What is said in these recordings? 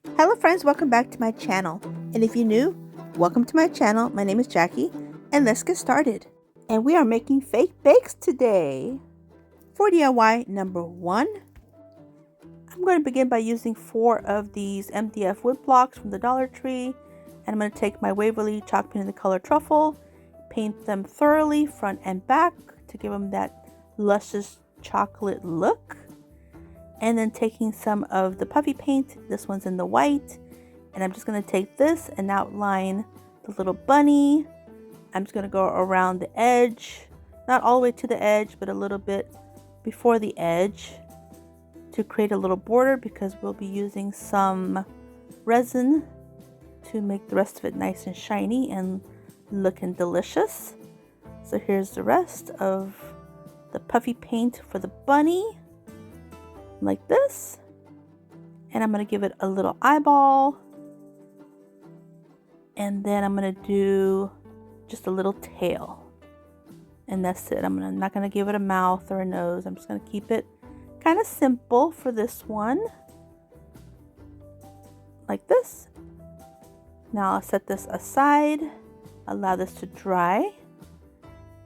Hello friends, welcome back to my channel. And if you're new, welcome to my channel. My name is Jackie and let's get started. And we are making fake bakes today. For DIY number 1, I'm going to begin by using 4 of these MDF wood blocks from the Dollar Tree. And I'm going to take my Waverly chalk paint in the color truffle, paint them thoroughly front and back to give them that luscious chocolate look. And then taking some of the puffy paint, this one's in the white, and I'm just going to take this and outline the little bunny. I'm just going to go around the edge, not all the way to the edge, but a little bit before the edge to create a little border, because we'll be using some resin to make the rest of it nice and shiny and looking delicious. So here's the rest of the puffy paint for the bunny, like this, and I'm going to give it a little eyeball, and then I'm going to do just a little tail, and that's it. I'm not going to give it a mouth or a nose. I'm just going to keep it kind of simple for this one, like this. Now I'll set this aside, allow this to dry.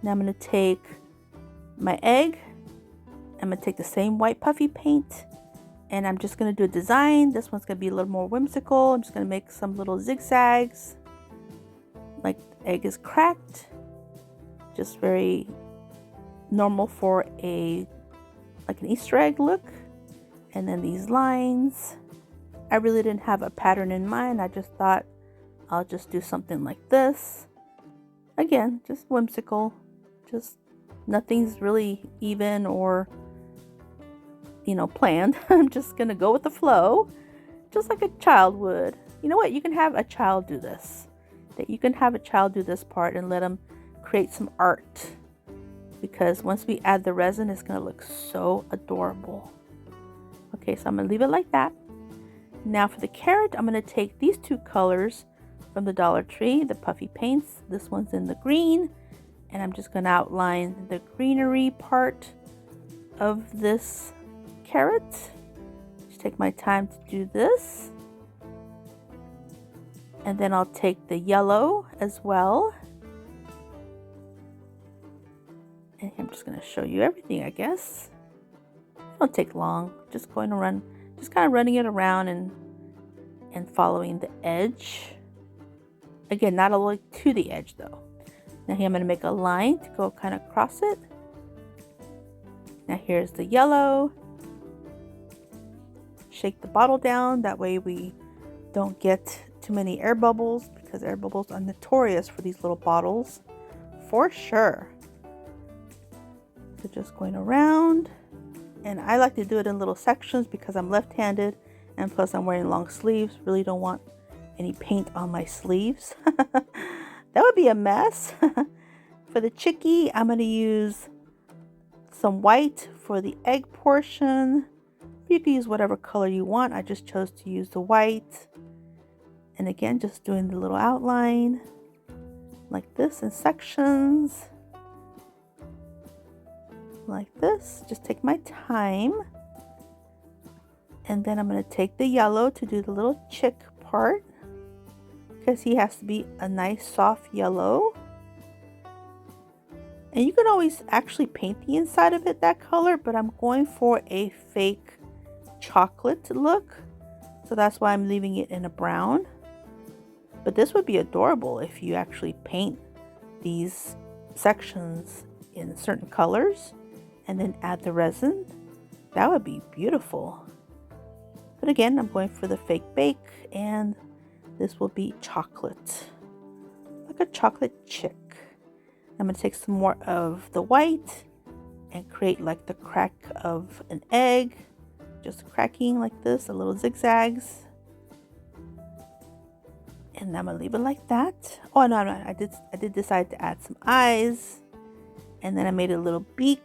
Now I'm going to take my egg. I'm going to take the same white puffy paint, and I'm just going to do a design. This one's going to be a little more whimsical. I'm just going to make some little zigzags, like the egg is cracked. Just very normal for like an Easter egg look. And then these lines. I really didn't have a pattern in mind. I just thought I'll just do something like this. Again, just whimsical. Just nothing's really even or planned. I'm just gonna go with the flow, just like a child would. You know what? You can have a child do this. You can have a child do this part and let them create some art, because once we add the resin, it's gonna look so adorable. Okay, so I'm gonna leave it like that. Now for the carrot, I'm gonna take these 2 colors from the Dollar Tree, the puffy paints. This one's in the green, and I'm just gonna outline the greenery part of this carrot. Just take my time to do this, and then I'll take the yellow as well, and I'm just going to show you everything. I guess it won't take long. Just kind of running it around and following the edge. Again, not all the way to the edge though. Now here I'm going to make a line to go kind of across it. Now here's the yellow. Shake the bottle down, that way we don't get too many air bubbles, because air bubbles are notorious for these little bottles for sure. So just going around, and I like to do it in little sections because I'm left-handed, and plus I'm wearing long sleeves. Really don't want any paint on my sleeves. That would be a mess. For the chickie, I'm going to use some white for the egg portion. You can use whatever color you want. I just chose to use the white. And again, just doing the little outline like this in sections. Like this. Just take my time. And then I'm going to take the yellow to do the little chick part, because he has to be a nice soft yellow. And you can always actually paint the inside of it that color, but I'm going for a fake chocolate look, so that's why I'm leaving it in a brown. But this would be adorable if you actually paint these sections in certain colors and then add the resin. That would be beautiful. But again, I'm going for the fake bake, and this will be chocolate, like a chocolate chick. I'm going to take some more of the white and create like the crack of an egg, just cracking like this, a little zigzags. And I'm going to leave it like that. Oh, no, I did decide to add some eyes, and then I made a little beak.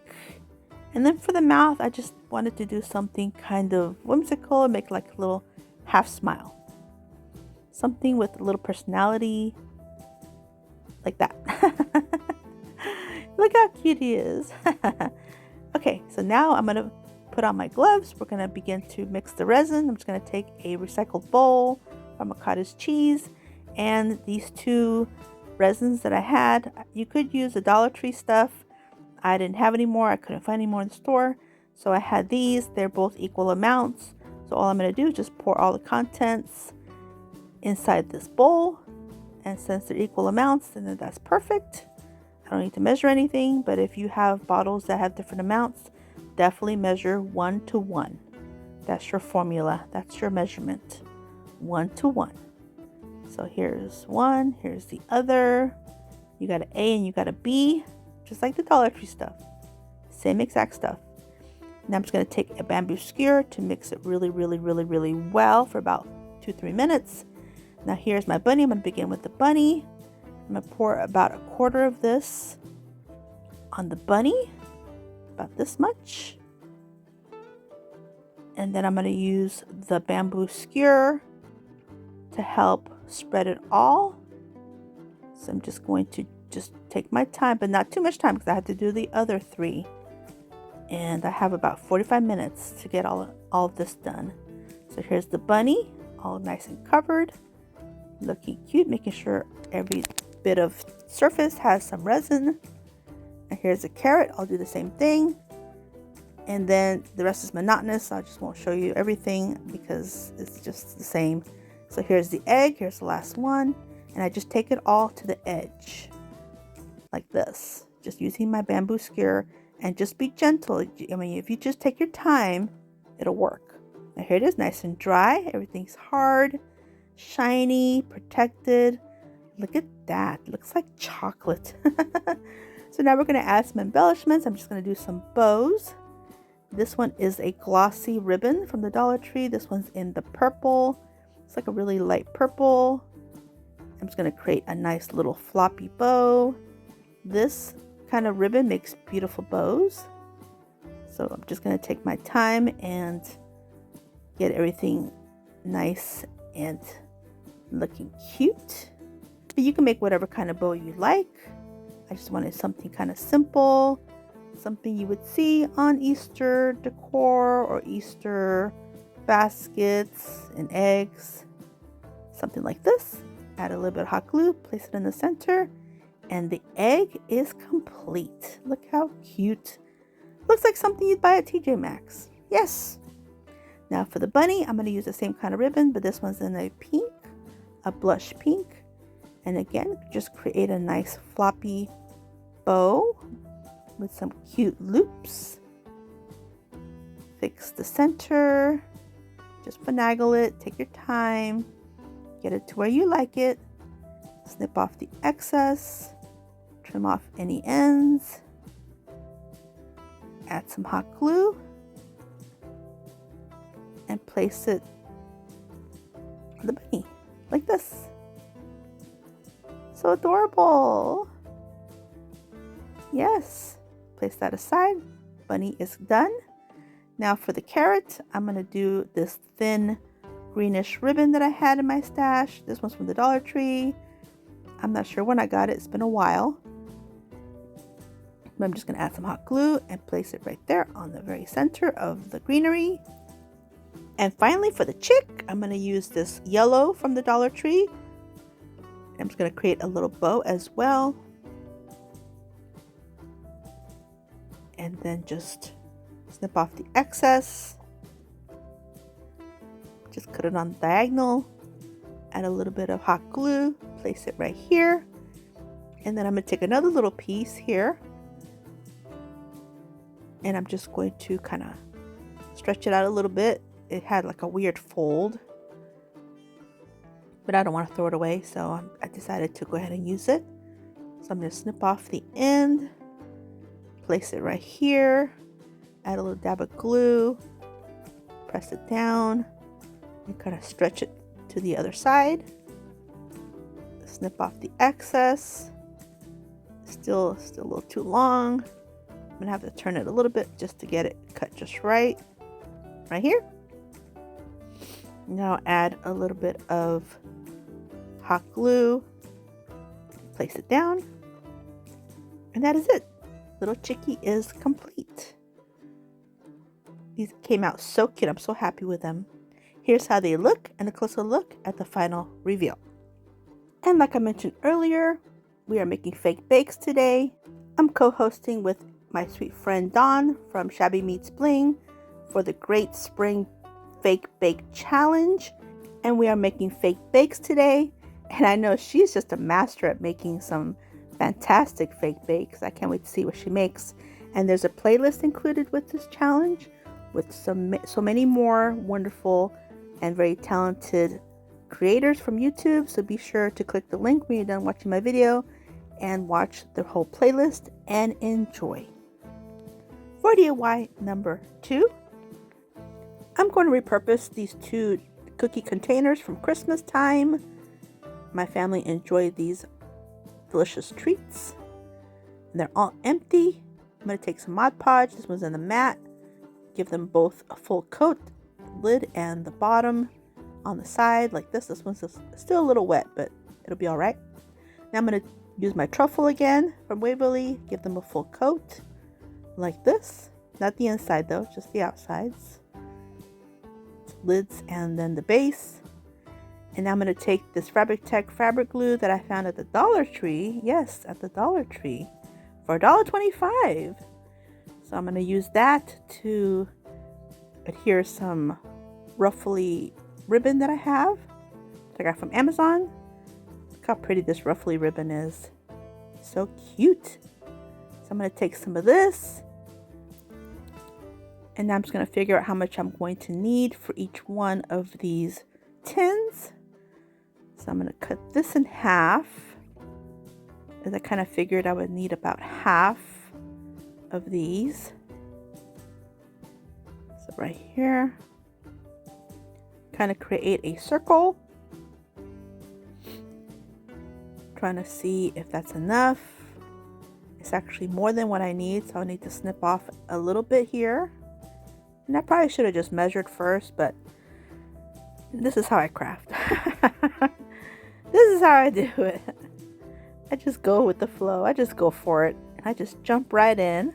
And then for the mouth, I just wanted to do something kind of whimsical and make like a little half smile. Something with a little personality, like that. Look how cute he is. Okay, so now I'm going to put on my gloves, we're going to begin to mix the resin. I'm just going to take a recycled bowl from a cottage cheese and these two resins that I had. You could use the Dollar Tree stuff. I didn't have any more. I couldn't find any more in the store. So I had these. They're both equal amounts. So all I'm going to do is just pour all the contents inside this bowl. And since they're equal amounts, then that's perfect. I don't need to measure anything, but if you have bottles that have different amounts, definitely measure 1 to 1. That's your formula. That's your measurement. 1 to 1. So here's one, here's the other. You got an A and you got a B, just like the Dollar Tree stuff. Same exact stuff. Now I'm just going to take a bamboo skewer to mix it really well for about 2-3 minutes. Now here's my bunny. I'm going to begin with the bunny. I'm going to pour about 1/4 of this on the bunny, about this much. And then I'm going to use the bamboo skewer to help spread it all. So I'm just going to take my time, but not too much time because I have to do the other 3. And I have about 45 minutes to get all of this done. So here's the bunny, all nice and covered, looking cute, making sure every bit of surface has some resin. And here's a carrot. I'll do the same thing. And then the rest is monotonous. So I just won't show you everything because it's just the same. So here's the egg. Here's the last one. And I just take it all to the edge like this, just using my bamboo skewer, and just be gentle. I mean, if you just take your time, it'll work. Now here it is, nice and dry. Everything's hard, shiny, protected. Look at that. It looks like chocolate. So now we're going to add some embellishments. I'm just going to do some bows. This one is a glossy ribbon from the Dollar Tree. This one's in the purple. It's like a really light purple. I'm just going to create a nice little floppy bow. This kind of ribbon makes beautiful bows. So I'm just going to take my time and get everything nice and looking cute. But you can make whatever kind of bow you like. I just wanted something kind of simple, something you would see on Easter decor or Easter baskets and eggs. Something like this. Add a little bit of hot glue, place it in the center, and the egg is complete. Look how cute. Looks like something you'd buy at TJ Maxx. Yes. Now for the bunny, I'm going to use the same kind of ribbon, but this one's in a pink, a blush pink. And again, just create a nice floppy bow with some cute loops. Fix the center. Just finagle it. Take your time. Get it to where you like it. Snip off the excess. Trim off any ends. Add some hot glue. And place it on the bunny like this. So adorable. Yes. Place that aside. Bunny is done. Now for the carrot, I'm going to do this thin greenish ribbon that I had in my stash. This one's from the Dollar Tree. I'm not sure when I got it. It's been a while. But I'm just going to add some hot glue and place it right there on the very center of the greenery. And finally for the chick, I'm going to use this yellow from the Dollar Tree. I'm just going to create a little bow as well. And then just snip off the excess. Just cut it on the diagonal. Add a little bit of hot glue. Place it right here. And then I'm going to take another little piece here. And I'm just going to kind of stretch it out a little bit. It had like a weird fold. But I don't want to throw it away, so I decided to go ahead and use it. So I'm going to snip off the end. Place it right here. Add a little dab of glue. Press it down. And kind of stretch it to the other side. Snip off the excess. Still a little too long. I'm gonna have to turn it a little bit just to get it cut just right. Right here. Now add a little bit of hot glue. Place it down. And that is it. Little chickie is complete. These came out so cute. I'm so happy with them. Here's how they look and a closer look at the final reveal. And like I mentioned earlier, we are making fake bakes today. I'm co-hosting with my sweet friend Dawn from Shabby Meets Bling for the Great Spring Fake Bake Challenge. And we are making fake bakes today. And I know she's just a master at making some fantastic fake bakes. I can't wait to see what she makes. And there's a playlist included with this challenge with so many more wonderful and very talented creators from YouTube. So be sure to click the link when you're done watching my video and watch the whole playlist and enjoy. For DIY number 2, I'm going to repurpose these 2 cookie containers from Christmas time. My family enjoyed these delicious treats. And they're all empty. I'm going to take some Mod Podge. This one's in the mat. Give them both a full coat, lid and the bottom on the side like this. This one's still a little wet, but it'll be all right. Now I'm going to use my truffle again from Waverly. Give them a full coat like this. Not the inside though, just the outsides. Lids and then the base. And now I'm going to take this Fabric-Tech fabric glue that I found at the Dollar Tree. Yes, at the Dollar Tree for $1.25. So I'm going to use that to adhere some ruffly ribbon that I have that I got from Amazon. Look how pretty this ruffly ribbon is. So cute. So I'm going to take some of this. And now I'm just going to figure out how much I'm going to need for each one of these tins. So I'm going to cut this in half. As I kind of figured I would need about half of these. So right here. Kind of create a circle. Trying to see if that's enough. It's actually more than what I need, so I'll need to snip off a little bit here. And I probably should have just measured first, but this is how I craft. This is how I do it. I just go with the flow. I just go for it. I just jump right in.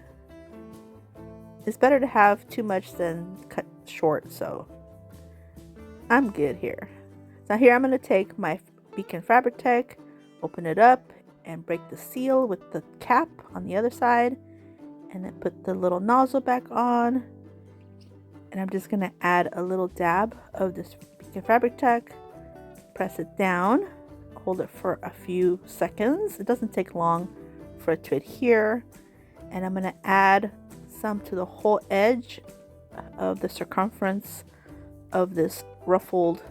It's better to have too much than cut short, so I'm good here. Now here I'm going to take my Beacon Fabric-Tech, open it up, and break the seal with the cap on the other side, and then put the little nozzle back on. And I'm just going to add a little dab of this Beacon Fabric-Tech, press it down, hold it for a few seconds. It doesn't take long for it to adhere. And I'm going to add some to the whole edge of the circumference of this ruffled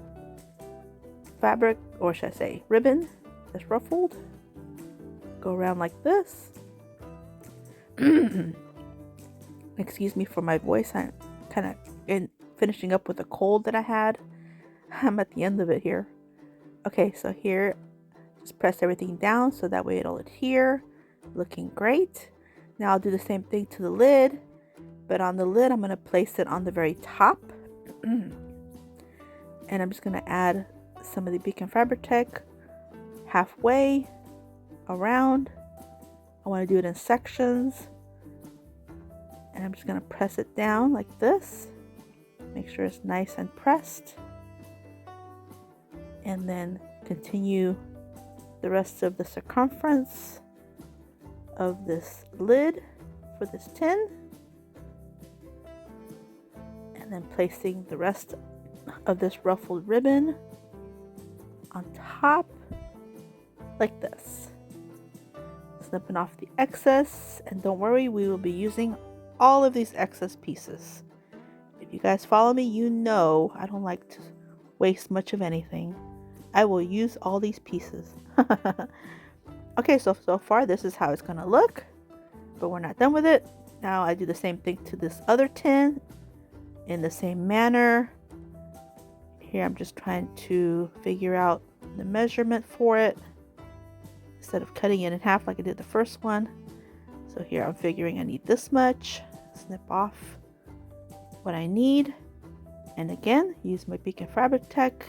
fabric, or should I say ribbon that's ruffled. Go around like this. Excuse me for my voice. I'm kind of finishing up with a cold that I had. I'm at the end of it here. Okay, so here, just press everything down so that way it'll adhere. Looking great. Now I'll do the same thing to the lid, but on the lid I'm going to place it on the very top. And I'm just going to add some of the Beacon Fabric-Tech halfway around. I want to do it in sections. And I'm just going to press it down like this. Make sure it's nice and pressed. And then continue the rest of the circumference of this lid for this tin. And then placing the rest of this ruffled ribbon on top like this. Snipping off the excess, and don't worry, we will be using all of these excess pieces. If you guys follow me, you know I don't like to waste much of anything. I will use all these pieces. Okay, so far this is how it's gonna look, but we're not done with it. Now I do the same thing to this other tin in the same manner. Here I'm just trying to figure out the measurement for it instead of cutting it in half like I did the first one. So here I'm figuring I need this much. Snip off what I need, and again use my Beacon Fabric-Tech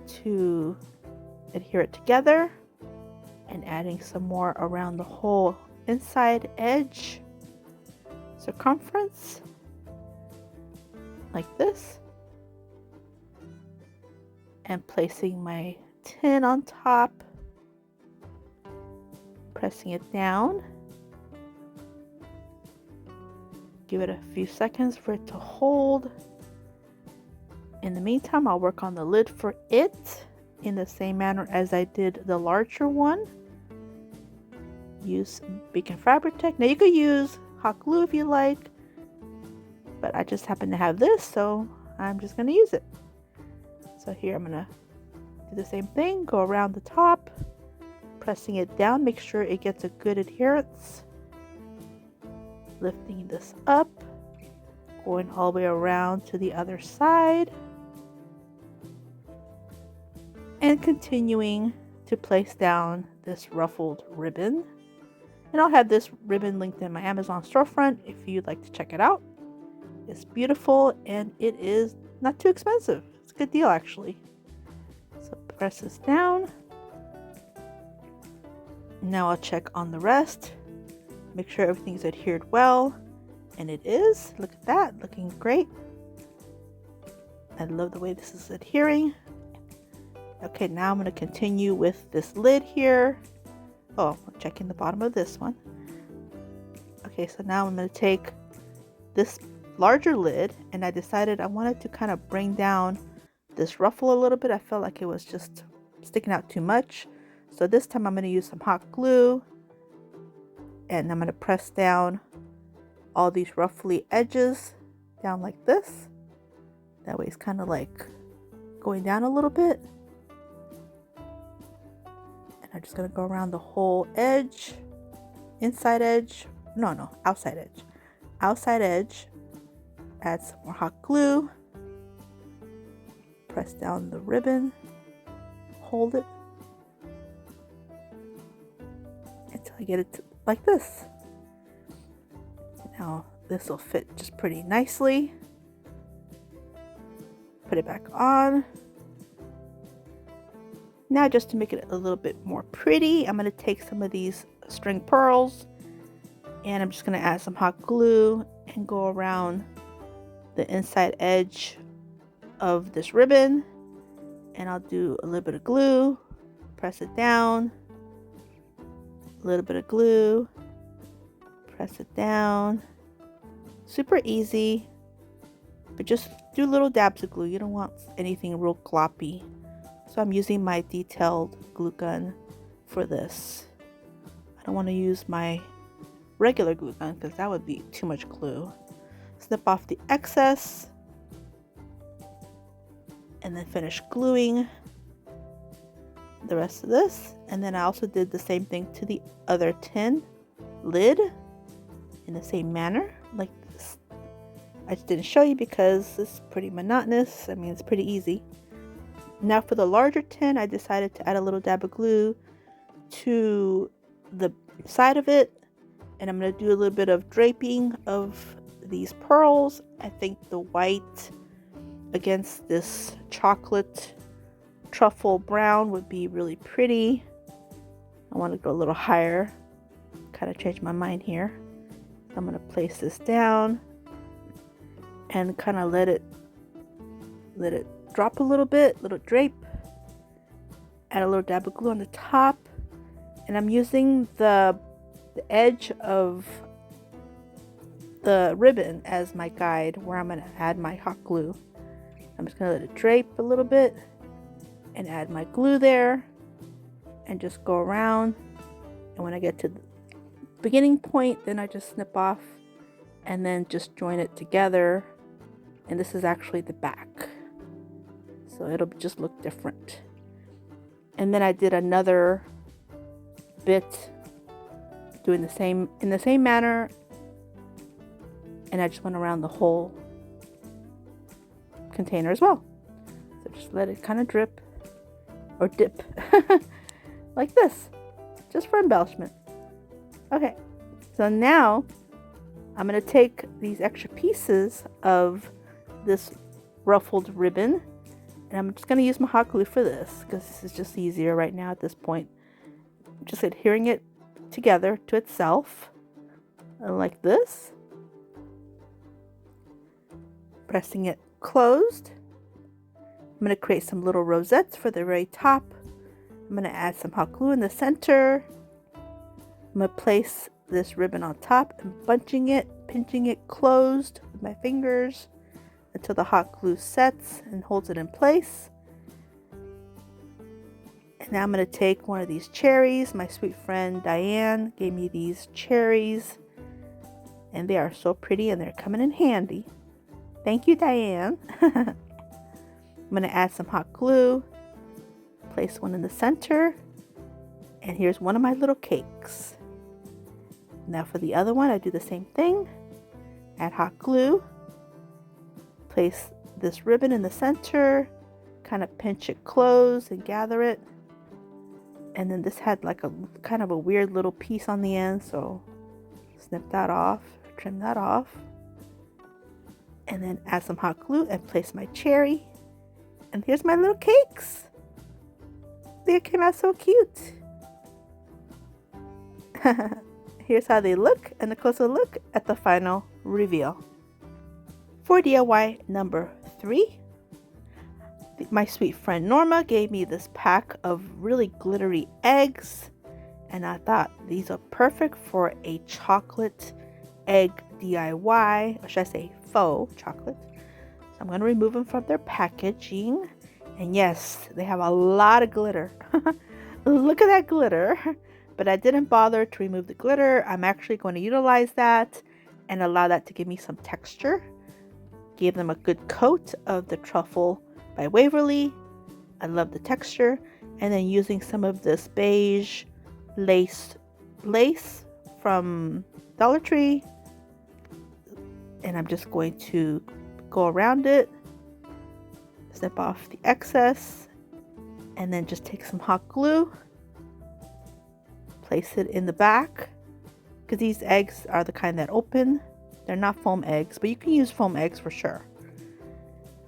to adhere it together, and adding some more around the whole inside edge circumference. like this, and placing my tin on top, pressing it down. Give it a few seconds for it to hold. In the meantime, I'll work on the lid for it in the same manner as I did the larger one. Use Beacon Fabric Tech. Now you could use hot glue if you like, but I just happen to have this, so I'm just going to use it. So here I'm going to do the same thing, go around the top, pressing it down, make sure it gets a good adherence. Lifting this up, going all the way around to the other side, and continuing to place down this ruffled ribbon. And I'll have this ribbon linked in my Amazon storefront if you'd like to check it out. It's beautiful and it is not too expensive. It's a good deal actually. So press this down. Now I'll check on the rest. Make sure everything's adhered well. And it is. Look at that. Looking great. I love the way this is adhering. Okay, now I'm going to continue with this lid here. Oh, I'm checking the bottom of this one. Okay, so now I'm going to take this larger lid, and I decided I wanted to kind of bring down this ruffle a little bit. I felt like it was just sticking out too much. So this time I'm going to use some hot glue, and I'm going to press down all these ruffly edges down like this. That way it's kind of like going down a little bit. And I'm just going to go around the whole edge, inside edge, no, outside edge. Outside edge, add some more hot glue, press down the ribbon, hold it until I get it to, like this. Now this will fit just pretty nicely. Put it back on. Now just to make it a little bit more pretty, I'm going to take some of these string pearls and I'm just going to add some hot glue and go around the inside edge of this ribbon, and I'll do a little bit of glue, press it down, a little bit of glue, press it down. Super easy, but just do little dabs of glue. You don't want anything real gloppy. So I'm using my detailed glue gun for this. I don't want to use my regular glue gun because that would be too much glue. Snip off the excess and then finish gluing the rest of this. And then I also did the same thing to the other tin lid in the same manner like this. I just didn't show you because it's pretty monotonous. I mean, it's pretty easy. Now for the larger tin, I decided to add a little dab of glue to the side of it, and I'm going to do a little bit of draping of these pearls. I think the white against this chocolate truffle brown would be really pretty. I want to go a little higher, kind of change my mind here. I'm going to place this down and kind of let it drop a little bit, little drape. Add a little dab of glue on the top, and I'm using the edge of the ribbon as my guide where I'm going to add my hot glue. I'm just going to let it drape a little bit and add my glue there and just go around. And when I get to the beginning point, then I just snip off and then just join it together. And this is actually the back, so it'll just look different. And then I did another bit doing the same in the same manner, and I just went around the whole container as well. So just let it kind of drip or dip like this, just for embellishment. Okay, so now I'm going to take these extra pieces of this ruffled ribbon, and I'm just going to use my hot glue for this because this is just easier right now at this point. Just adhering it together to itself like this. pressing it closed. I'm going to create some little rosettes for the very top. I'm going to add some hot glue in the center. I'm going to place this ribbon on top and bunching it, pinching it closed with my fingers until the hot glue sets and holds it in place. And now I'm going to take one of these cherries. My sweet friend Diane gave me these cherries, and they are so pretty and they're coming in handy. Thank you, Diane. I'm going to add some hot glue, place one in the center, and here's one of my little cakes. Now for the other one, I do the same thing. Add hot glue, place this ribbon in the center, kind of pinch it closed and gather it. And then this had like a kind of a weird little piece on the end, so snip that off, trim that off. And then add some hot glue and place my cherry. And here's my little cakes. They came out so cute. Here's how they look and a closer look at the final reveal. For DIY number 3, my sweet friend Norma gave me this pack of really glittery eggs, and I thought these are perfect for a chocolate egg DIY, or should I say faux chocolate. So I'm going to remove them from their packaging, and yes, they have a lot of glitter. Look at that glitter. But I didn't bother to remove the glitter. I'm actually going to utilize that and allow that to give me some texture. Give them a good coat of the truffle by Waverly. I love the texture. And then using some of this beige lace from Dollar Tree. And I'm just going to go around it, snip off the excess, and then just take some hot glue, place it in the back, because these eggs are the kind that open. They're not foam eggs, but you can use foam eggs for sure.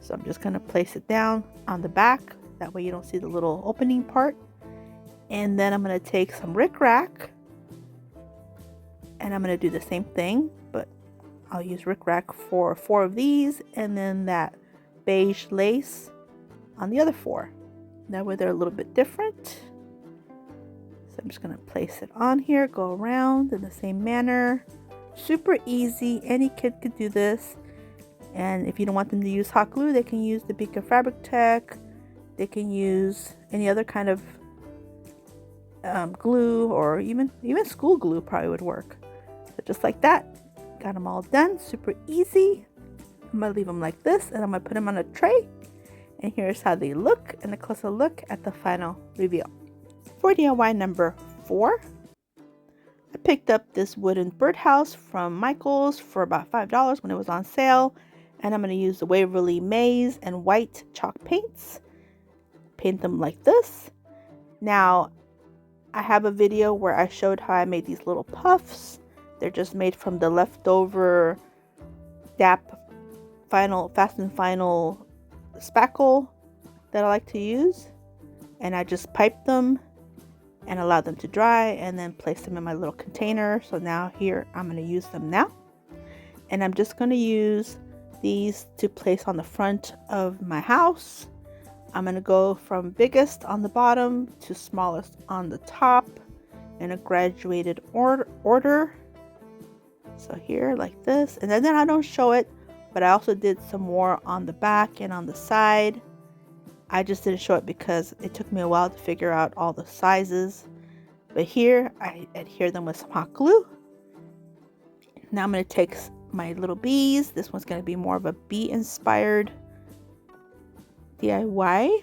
So I'm just going to place it down on the back, that way you don't see the little opening part. And then I'm going to take some rickrack, and I'm going to do the same thing, but I'll use rickrack for 4 of these, and then that beige lace on the other 4. That way they're a little bit different. So I'm just going to place it on here, go around in the same manner. Super easy. Any kid could do this. And if you don't want them to use hot glue, they can use the Beacon Fabric Tech. They can use any other kind of glue, or even school glue probably would work. So just like that. Got them all done, super easy. I'm going to leave them like this, and I'm going to put them on a tray. And here's how they look, and a closer look at the final reveal. For DIY number 4, I picked up this wooden birdhouse from Michael's for about $5 when it was on sale. And I'm going to use the Waverly Maize and white chalk paints. Paint them like this. Now, I have a video where I showed how I made these little puffs. They're just made from the leftover DAP Fast and Final spackle that I like to use. And I just piped them and allowed them to dry, and then place them in my little container. So now here, I'm going to use them now. And I'm just going to use these to place on the front of my house. I'm going to go from biggest on the bottom to smallest on the top in a graduated order. So here, like this. And then I don't show it, but I also did some more on the back and on the side. I just didn't show it because it took me a while to figure out all the sizes. But here, I adhere them with some hot glue. Now I'm going to take my little bees. This one's going to be more of a bee-inspired DIY.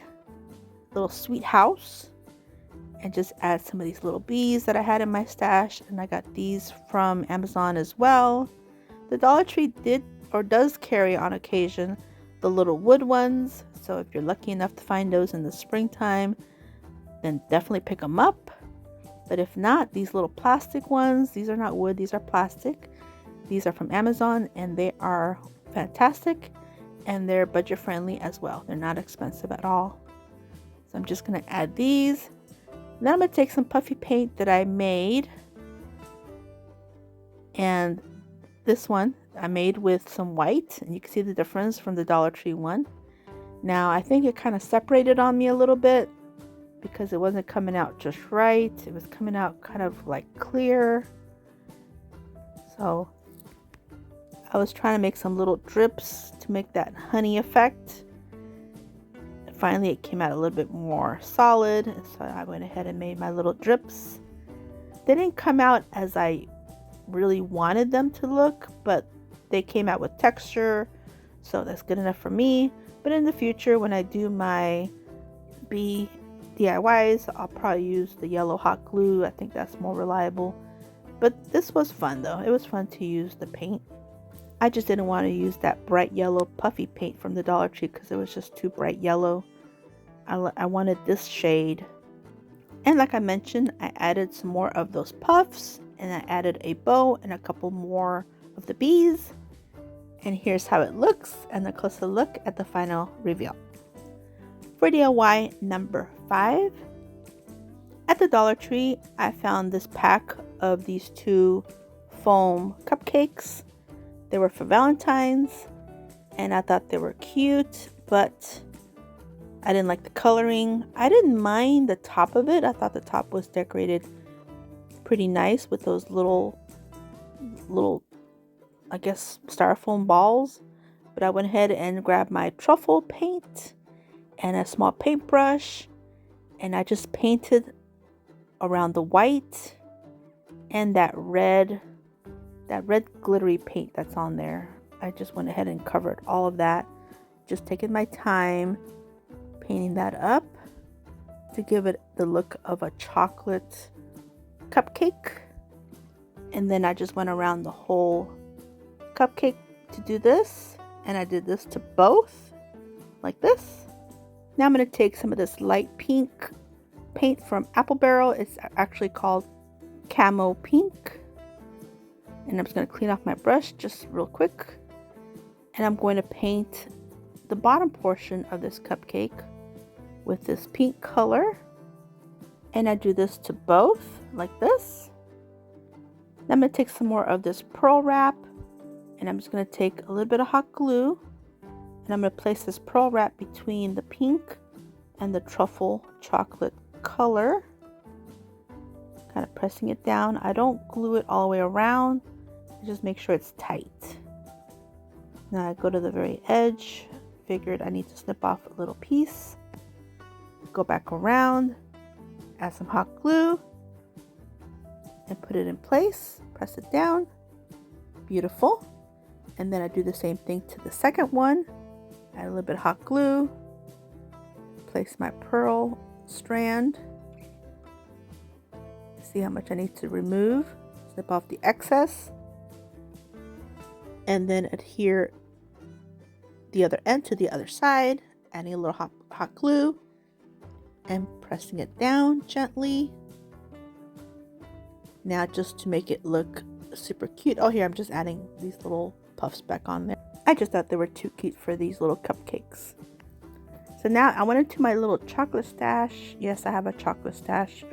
Little sweet house. And just add some of these little bees that I had in my stash. And I got these from Amazon as well. The Dollar Tree does carry on occasion the little wood ones. So if you're lucky enough to find those in the springtime, then definitely pick them up. But if not, these little plastic ones, these are not wood, these are plastic. These are from Amazon, and they are fantastic, and they're budget friendly as well. They're not expensive at all. So I'm just going to add these. Then I'm going to take some puffy paint that I made, and this one I made with some white, and you can see the difference from the Dollar Tree one. Now I think it kind of separated on me a little bit because it wasn't coming out just right. It was coming out kind of like clear. So I was trying to make some little drips to make that honey effect. And finally it came out a little bit more solid, and so I went ahead and made my little drips. They didn't come out as I really wanted them to look, but they came out with texture, so that's good enough for me. But in the future, when I do my bee DIYs, I'll probably use the yellow hot glue. I think that's more reliable. But this was fun though. It was fun to use the paint. I just didn't want to use that bright yellow puffy paint from the Dollar Tree because it was just too bright yellow. I wanted this shade. And like I mentioned, I added some more of those puffs, and I added a bow and a couple more of the bees. And here's how it looks, and a closer look at the final reveal. For DIY number 5, at the Dollar Tree, I found this pack of these 2 foam cupcakes. They were for Valentine's, and I thought they were cute, but I didn't like the coloring. I didn't mind the top of it. I thought the top was decorated pretty nice with those little, I guess, styrofoam balls. But I went ahead and grabbed my truffle paint and a small paintbrush, and I just painted around the white and that red glittery paint that's on there. I just went ahead and covered all of that, just taking my time painting that up to give it the look of a chocolate cupcake. And then I just went around the whole cupcake to do this, and I did this to both like this. Now I'm going to take some of this light pink paint from Apple Barrel. It's actually called Camo Pink, and I'm just going to clean off my brush just real quick, and I'm going to paint the bottom portion of this cupcake with this pink color, and I do this to both like this. Now I'm going to take some more of this pearl wrap, and I'm just going to take a little bit of hot glue, and I'm going to place this pearl wrap between the pink and the truffle chocolate color, kind of pressing it down. I don't glue it all the way around, I just make sure it's tight. Now I go to the very edge, figured I need to snip off a little piece, go back around, add some hot glue, and put it in place, press it down. Beautiful. And then I do the same thing to the second one, add a little bit of hot glue, place my pearl strand, see how much I need to remove, snip off the excess, and then adhere the other end to the other side, adding a little hot glue and pressing it down gently. Now just to make it look super cute, oh here I'm just adding these little puffs back on there. I just thought they were too cute for these little cupcakes. So now I went into my little chocolate stash. Yes, I have a chocolate stash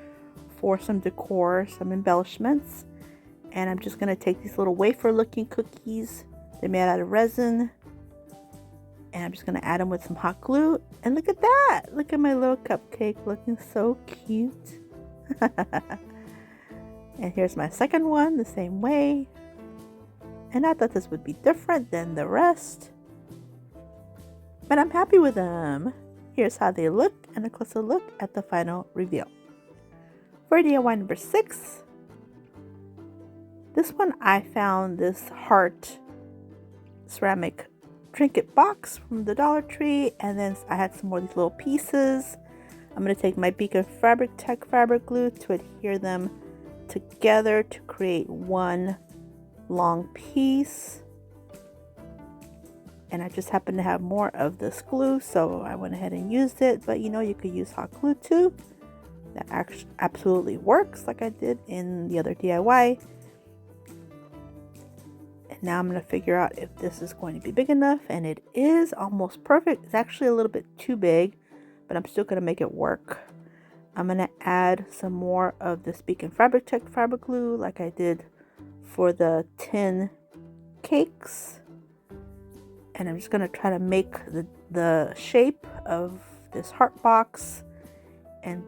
for some decor, some embellishments. And I'm just going to take these little wafer looking cookies. They're made out of resin. And I'm just going to add them with some hot glue. And look at that! Look at my little cupcake looking so cute. And here's my second one, the same way. And I thought this would be different than the rest, but I'm happy with them. Here's how they look, and a closer look at the final reveal. For DIY number 6, this one I found this heart ceramic trinket box from the Dollar Tree, and then I had some more of these little pieces. I'm going to take my Beacon Fabric Tech fabric glue to adhere them together to create one long piece. And I just happen to have more of this glue, so I went ahead and used it. But you know, you could use hot glue too. That absolutely works, like I did in the other DIY. And now I'm going to figure out if this is going to be big enough, and it is almost perfect. It's actually a little bit too big, but I'm still going to make it work. I'm going to add some more of this Beacon Fabric Tech fabric glue like I did for the tin cake. cakes. And I'm just going to try to make the shape of this heart box and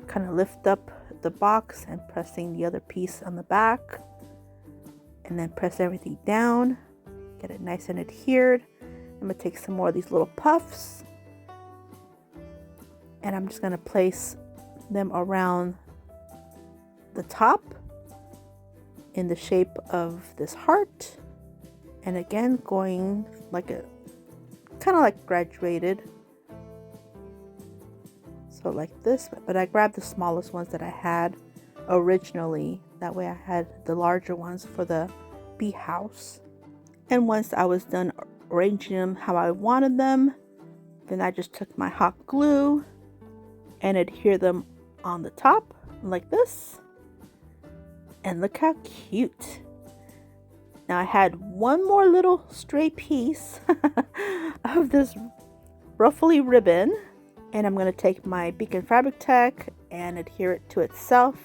kind of lift up the box and pressing the other piece on the back. And then press everything down. Get it nice and adhered. I'm going to take some more of these little puffs. And I'm just going to place them around the top in the shape of this heart. And again, going like a kind of like graduated. So like this, but I grabbed the smallest ones that I had originally. That way I had the larger ones for the beehouse. And once I was done arranging them how I wanted them, then I just took my hot glue and adhere them on the top like this. And look how cute. Now I had one more little stray piece of this ruffly ribbon, and I'm going to take my Beacon Fabric Tech and adhere it to itself.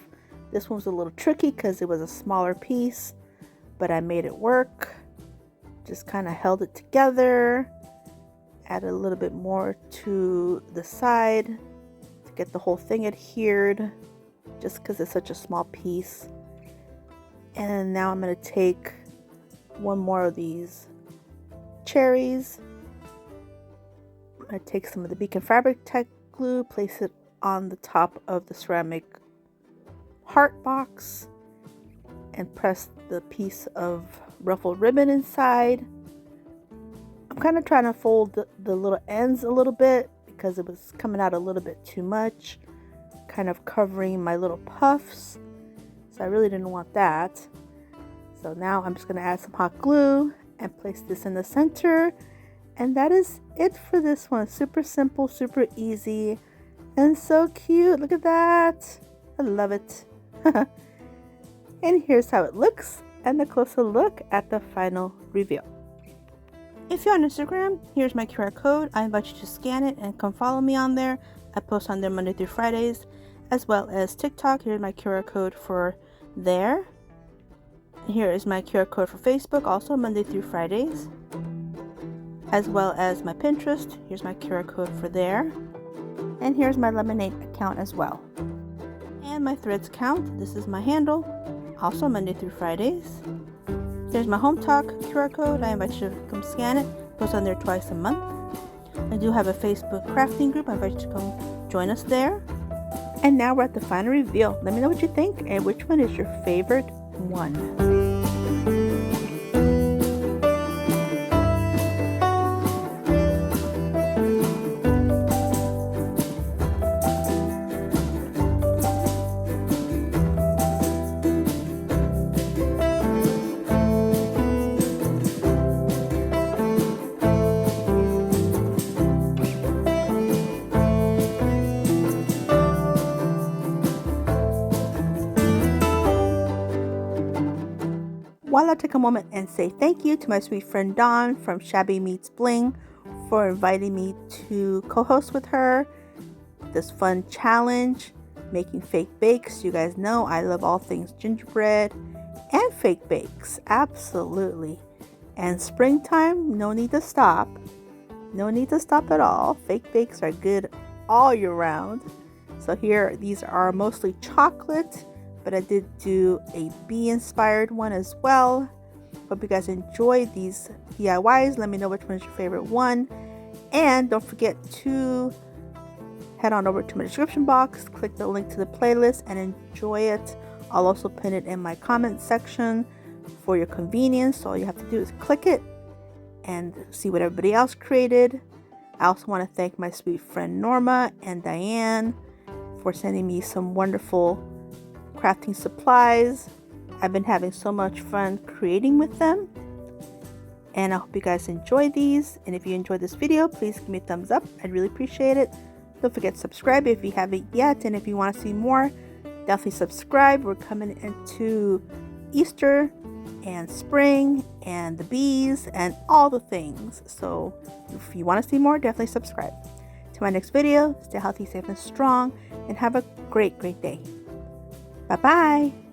This one was a little tricky because it was a smaller piece, but I made it work. Just kind of held it together, added a little bit more to the side to get the whole thing adhered, just because it's such a small piece. And now I'm going to take one more of these cherries. I'm going to take some of the Beacon Fabric Tech glue, place it on the top of the ceramic heart box, and press the piece of ruffled ribbon inside. I'm kind of trying to fold the little ends a little bit because it was coming out a little bit too much, kind of covering my little puffs. So I really didn't want that. So now I'm just going to add some hot glue and place this in the center. And that is it for this one. Super simple, super easy, and so cute. Look at that. I love it. And here's how it looks and a closer look at the final reveal. If you're on Instagram, here's my QR code. I invite you to scan it and come follow me on there. I post on there Monday through Fridays, as well as TikTok. Here's my QR code for there. Here is my QR code for Facebook, also Monday through Fridays, as well as my Pinterest. Here's my QR code for there. And here's my Lemonade account as well. And my Threads account. This is my handle, also Monday through Fridays. Here's my Hometalk QR code. I invite you to come scan it. Post on there twice a month. I do have a Facebook crafting group. I invite you to come join us there. And now we're at the final reveal. Let me know what you think and which one is your favorite one. While I take a moment and say thank you to my sweet friend Dawn from Shabby Meets Bling for inviting me to co-host with her this fun challenge, making fake bakes. You guys know I love all things gingerbread and fake bakes, absolutely. And springtime, no need to stop. No need to stop at all. Fake bakes are good all year round. So here, these are mostly chocolate, but I did do a bee inspired one as well. Hope you guys enjoyed these DIYs. Let me know which one is your favorite one. And don't forget to head on over to my description box, click the link to the playlist and enjoy it. I'll also pin it in my comment section for your convenience. So all you have to do is click it and see what everybody else created. I also want to thank my sweet friend Norma and Diane for sending me some wonderful crafting supplies. I've been having so much fun creating with them, and I hope you guys enjoy these. And if you enjoyed this video, please give me a thumbs up. I'd really appreciate it. Don't forget to subscribe if you haven't yet, and if you want to see more, definitely subscribe. We're coming into Easter and spring and the bees and all the things, so if you want to see more, definitely subscribe. To my next video, stay healthy, safe, and strong, and have a great day. Bye-bye.